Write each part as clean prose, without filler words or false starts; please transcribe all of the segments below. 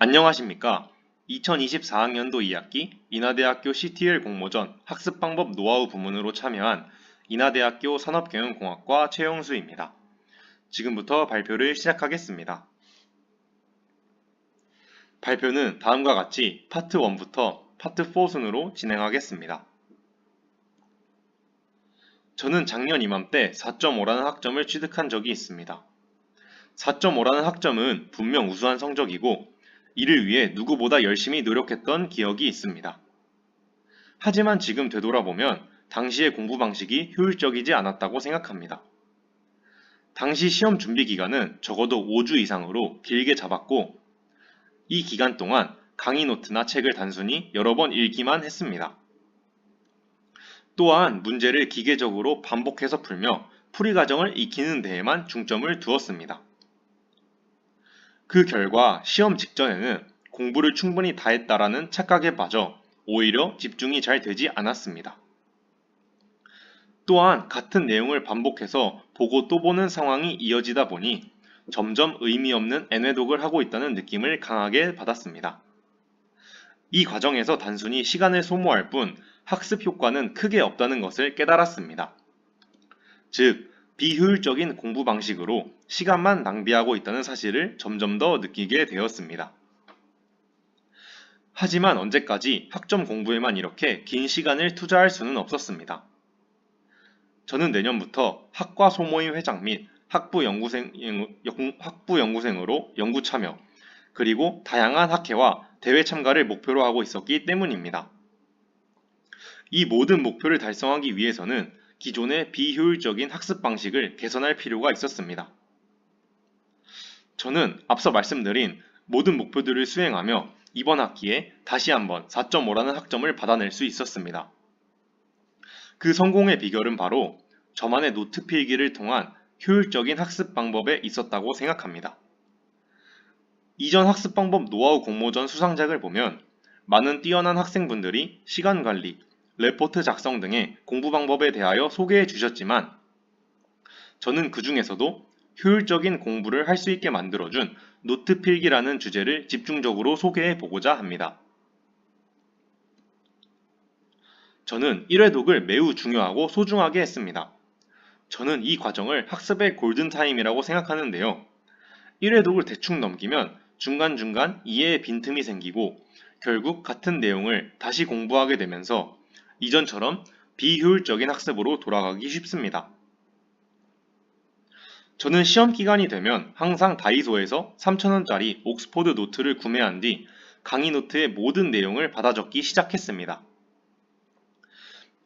안녕하십니까? 2024학년도 2학기 인하대학교 CTL 공모전 학습방법 노하우 부문으로 참여한 인하대학교 산업경영공학과 최영수입니다. 지금부터 발표를 시작하겠습니다. 발표는 다음과 같이 파트 1부터 파트 4 순으로 진행하겠습니다. 저는 작년 이맘때 4.5라는 학점을 취득한 적이 있습니다. 4.5라는 학점은 분명 우수한 성적이고 이를 위해 누구보다 열심히 노력했던 기억이 있습니다. 하지만 지금 되돌아보면 당시의 공부 방식이 효율적이지 않았다고 생각합니다. 당시 시험 준비 기간은 적어도 5주 이상으로 길게 잡았고 이 기간 동안 강의 노트나 책을 단순히 여러 번 읽기만 했습니다. 또한 문제를 기계적으로 반복해서 풀며 풀이 과정을 익히는 데에만 중점을 두었습니다. 그 결과 시험 직전에는 공부를 충분히 다 했다라는 착각에 빠져 오히려 집중이 잘 되지 않았습니다. 또한 같은 내용을 반복해서 보고 또 보는 상황이 이어지다 보니 점점 의미 없는 애뇌독을 하고 있다는 느낌을 강하게 받았습니다. 이 과정에서 단순히 시간을 소모할 뿐 학습 효과는 크게 없다는 것을 깨달았습니다. 즉, 비효율적인 공부 방식으로 시간만 낭비하고 있다는 사실을 점점 더 느끼게 되었습니다. 하지만 언제까지 학점 공부에만 이렇게 긴 시간을 투자할 수는 없었습니다. 저는 내년부터 학과 소모임 회장 및 학부 연구생으로 연구 참여, 그리고 다양한 학회와 대회 참가를 목표로 하고 있었기 때문입니다. 이 모든 목표를 달성하기 위해서는 기존의 비효율적인 학습 방식을 개선할 필요가 있었습니다. 저는 앞서 말씀드린 모든 목표들을 수행하며 이번 학기에 다시 한번 4.5라는 학점을 받아낼 수 있었습니다. 그 성공의 비결은 바로 저만의 노트 필기를 통한 효율적인 학습 방법에 있었다고 생각합니다. 이전 학습 방법 노하우 공모전 수상작을 보면 많은 뛰어난 학생분들이 시간 관리, 레포트 작성 등의 공부 방법에 대하여 소개해 주셨지만 저는 그 중에서도 효율적인 공부를 할 수 있게 만들어준 노트 필기라는 주제를 집중적으로 소개해 보고자 합니다. 저는 1회독을 매우 중요하고 소중하게 했습니다. 저는 이 과정을 학습의 골든타임이라고 생각하는데요. 1회독을 대충 넘기면 중간중간 이해의 빈틈이 생기고 결국 같은 내용을 다시 공부하게 되면서 이전처럼 비효율적인 학습으로 돌아가기 쉽습니다. 저는 시험 기간이 되면 항상 다이소에서 3,000원짜리 옥스포드 노트를 구매한 뒤 강의 노트의 모든 내용을 받아 적기 시작했습니다.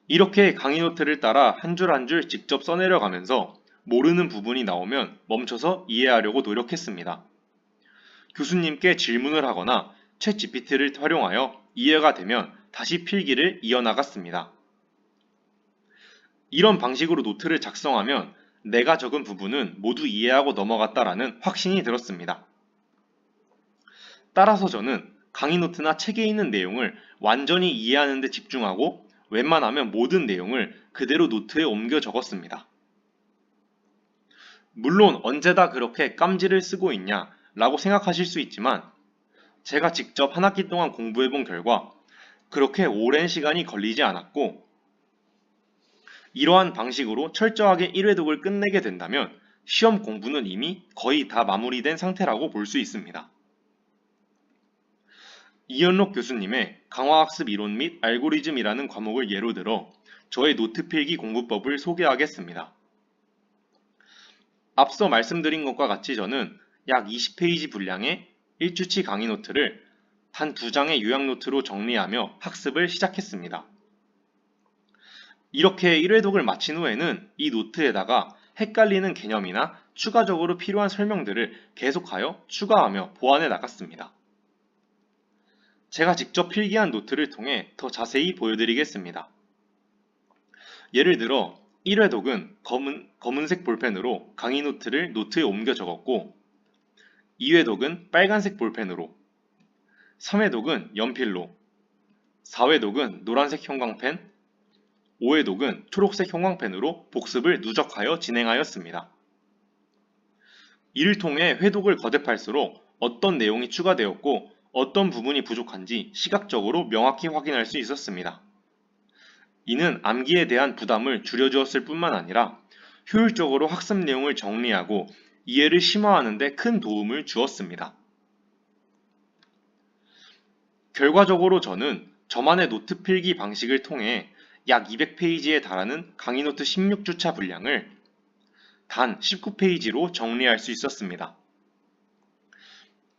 이렇게 강의 노트를 따라 한 줄 한 줄 직접 써내려가면서 모르는 부분이 나오면 멈춰서 이해하려고 노력했습니다. 교수님께 질문을 하거나 챗 GPT를 활용하여 이해가 되면 다시 필기를 이어나갔습니다. 이런 방식으로 노트를 작성하면 내가 적은 부분은 모두 이해하고 넘어갔다라는 확신이 들었습니다. 따라서 저는 강의 노트나 책에 있는 내용을 완전히 이해하는 데 집중하고 웬만하면 모든 내용을 그대로 노트에 옮겨 적었습니다. 물론 언제 다 그렇게 깜지를 쓰고 있냐 라고 생각하실 수 있지만 제가 직접 한 학기 동안 공부해본 결과 그렇게 오랜 시간이 걸리지 않았고 이러한 방식으로 철저하게 1회독을 끝내게 된다면 시험 공부는 이미 거의 다 마무리된 상태라고 볼 수 있습니다. 이현록 교수님의 강화학습 이론 및 알고리즘이라는 과목을 예로 들어 저의 노트 필기 공부법을 소개하겠습니다. 앞서 말씀드린 것과 같이 저는 약 20페이지 분량의 1주치 강의 노트를 단 2장의 요약 노트로 정리하며 학습을 시작했습니다. 이렇게 1회독을 마친 후에는 이 노트에다가 헷갈리는 개념이나 추가적으로 필요한 설명들을 계속하여 추가하며 보완해 나갔습니다. 제가 직접 필기한 노트를 통해 더 자세히 보여드리겠습니다. 예를 들어 1회독은 검은색 볼펜으로 강의 노트를 노트에 옮겨 적었고 2회독은 빨간색 볼펜으로 3회독은 연필로 4회독은 노란색 형광펜 5회독은 초록색 형광펜으로 복습을 누적하여 진행하였습니다. 이를 통해 회독을 거듭할수록 어떤 내용이 추가되었고 어떤 부분이 부족한지 시각적으로 명확히 확인할 수 있었습니다. 이는 암기에 대한 부담을 줄여주었을 뿐만 아니라 효율적으로 학습 내용을 정리하고 이해를 심화하는 데 큰 도움을 주었습니다. 결과적으로 저는 저만의 노트 필기 방식을 통해 약 200페이지에 달하는 강의노트 16주차 분량을 단 19페이지로 정리할 수 있었습니다.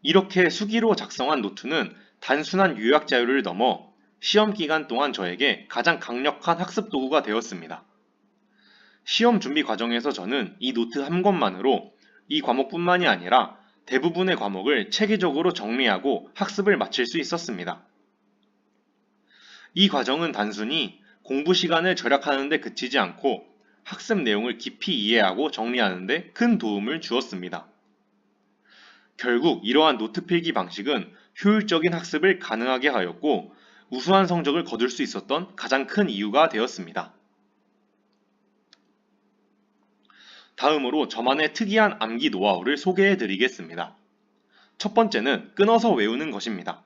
이렇게 수기로 작성한 노트는 단순한 요약 자료를 넘어 시험 기간 동안 저에게 가장 강력한 학습 도구가 되었습니다. 시험 준비 과정에서 저는 이 노트 한 권만으로 이 과목뿐만이 아니라 대부분의 과목을 체계적으로 정리하고 학습을 마칠 수 있었습니다. 이 과정은 단순히 공부 시간을 절약하는 데 그치지 않고 학습 내용을 깊이 이해하고 정리하는 데 큰 도움을 주었습니다. 결국 이러한 노트 필기 방식은 효율적인 학습을 가능하게 하였고 우수한 성적을 거둘 수 있었던 가장 큰 이유가 되었습니다. 다음으로 저만의 특이한 암기 노하우를 소개해 드리겠습니다. 첫 번째는 끊어서 외우는 것입니다.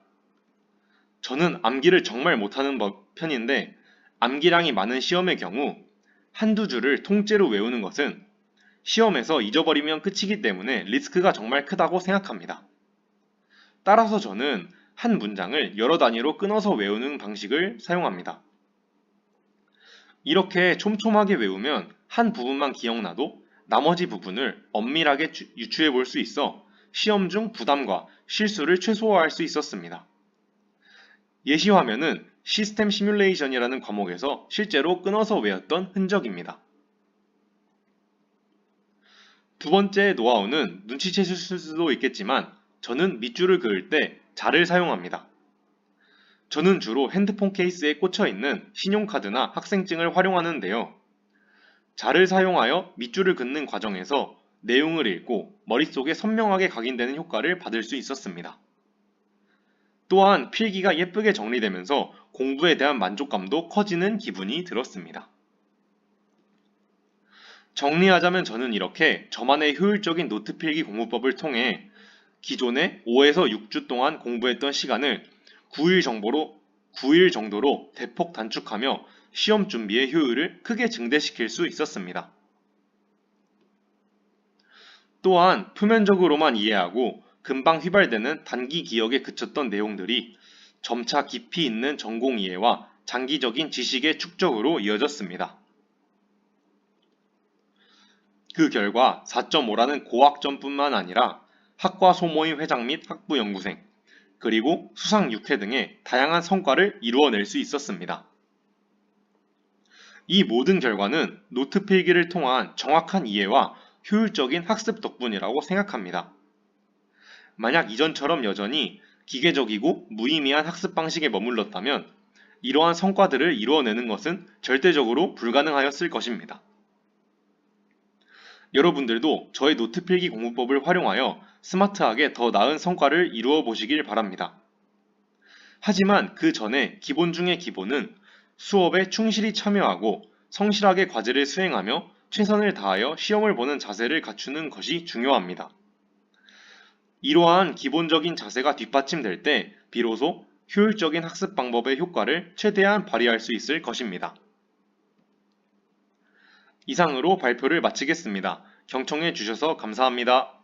저는 암기를 정말 못하는 편인데 암기량이 많은 시험의 경우 한두 줄을 통째로 외우는 것은 시험에서 잊어버리면 끝이기 때문에 리스크가 정말 크다고 생각합니다. 따라서 저는 한 문장을 여러 단위로 끊어서 외우는 방식을 사용합니다. 이렇게 촘촘하게 외우면 한 부분만 기억나도 나머지 부분을 엄밀하게 유추해 볼 수 있어 시험 중 부담과 실수를 최소화할 수 있었습니다. 예시 화면은 시스템 시뮬레이션이라는 과목에서 실제로 끊어서 외웠던 흔적입니다. 두 번째 노하우는 눈치채실 수도 있겠지만 저는 밑줄을 그을 때 자를 사용합니다. 저는 주로 핸드폰 케이스에 꽂혀 있는 신용카드나 학생증을 활용하는데요. 자를 사용하여 밑줄을 긋는 과정에서 내용을 읽고 머릿속에 선명하게 각인되는 효과를 받을 수 있었습니다. 또한 필기가 예쁘게 정리되면서 공부에 대한 만족감도 커지는 기분이 들었습니다. 정리하자면 저는 이렇게 저만의 효율적인 노트 필기 공부법을 통해 기존에 5에서 6주 동안 공부했던 시간을 9일 정도로 대폭 단축하며 시험 준비의 효율을 크게 증대시킬 수 있었습니다. 또한 표면적으로만 이해하고 금방 휘발되는 단기 기억에 그쳤던 내용들이 점차 깊이 있는 전공 이해와 장기적인 지식의 축적으로 이어졌습니다. 그 결과 4.5라는 고학점뿐만 아니라 학과 소모임 회장 및 학부 연구생, 그리고 수상 6회 등의 다양한 성과를 이루어낼 수 있었습니다. 이 모든 결과는 노트 필기를 통한 정확한 이해와 효율적인 학습 덕분이라고 생각합니다. 만약 이전처럼 여전히 기계적이고 무의미한 학습 방식에 머물렀다면 이러한 성과들을 이루어내는 것은 절대적으로 불가능하였을 것입니다. 여러분들도 저의 노트 필기 공부법을 활용하여 스마트하게 더 나은 성과를 이루어 보시길 바랍니다. 하지만 그 전에 기본 중의 기본은 수업에 충실히 참여하고 성실하게 과제를 수행하며 최선을 다하여 시험을 보는 자세를 갖추는 것이 중요합니다. 이러한 기본적인 자세가 뒷받침될 때 비로소 효율적인 학습 방법의 효과를 최대한 발휘할 수 있을 것입니다. 이상으로 발표를 마치겠습니다. 경청해 주셔서 감사합니다.